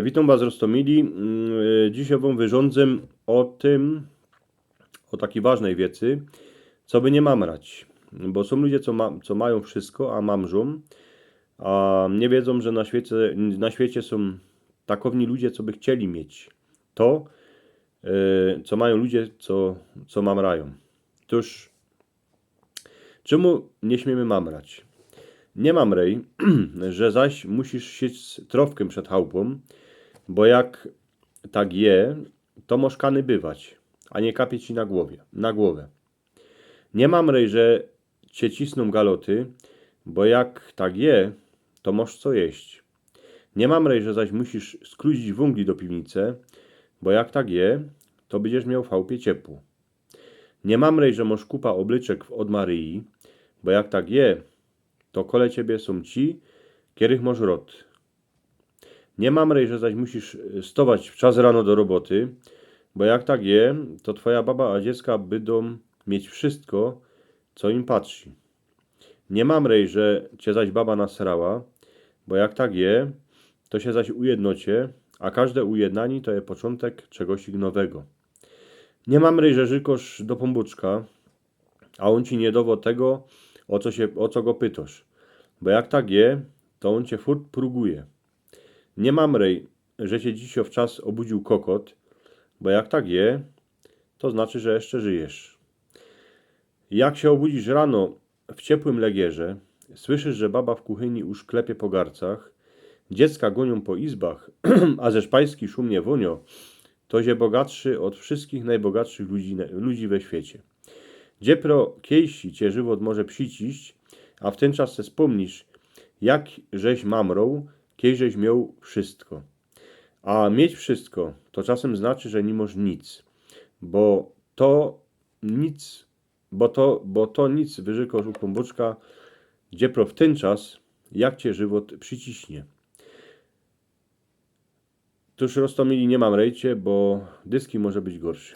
Witam Was, Rostomili. Dzisiaj Wam wyrządzę o takiej ważnej wiedzy, co by nie mamrać. Bo są ludzie, co mają wszystko, a mamrzą, a nie wiedzą, że na świecie są takowni ludzie, co by chcieli mieć to, co mają ludzie, co mamrają. Toż, czemu nie śmiemy mamrać? Nie mamrej, że zaś musisz sieć z trofkiem przed chałupą, bo jak tak to moszkany bywać, a nie kapie ci na głowę. Nie mamrej, że cię cisną galoty, bo jak tak to moż co jeść. Nie mamrej, że zaś musisz skluzić węgli do piwnicy, bo jak tak to będziesz miał w chałupie ciepło. Nie mamrej, że moż kupa oblyczek od Maryi, bo jak tak to kole ciebie są ci, kierych moż rod. Nie mamrej, że zaś musisz stować w czas rano do roboty, bo jak tak to twoja baba a dziecka będą mieć wszystko, co im patrzy. Nie mamrej, że cię zaś baba nasrała, bo jak tak to się zaś ujednocie, a każde ujednanie to jest początek czegoś nowego. Nie mamrej, że żykosz do pombuczka, a on ci nie dowo tego, o co go pytasz, bo jak tak to on cię furt próguje. Nie mamrej, że cię dzisiaj w czas obudził kokot, bo jak tak to znaczy, że jeszcze żyjesz. Jak się obudzisz rano w ciepłym legierze, słyszysz, że baba w kuchyni już klepie po garcach, dziecka gonią po izbach, a ze szpajski szumnie wonio, to się bogatszy od wszystkich najbogatszych ludzi we świecie. Dziepro kiejsi cię żywot może przyciść, a w ten czas se wspomnisz, jak żeś mamrą, kiejżeś miał wszystko. A mieć wszystko to czasem znaczy, że nie masz nic, bo to nic wyżykosz u pomboczka, dziepro w ten czas, jak cię żywot przyciśnie. Tuż Rostomili nie mam rejcie, bo dyski może być gorszy.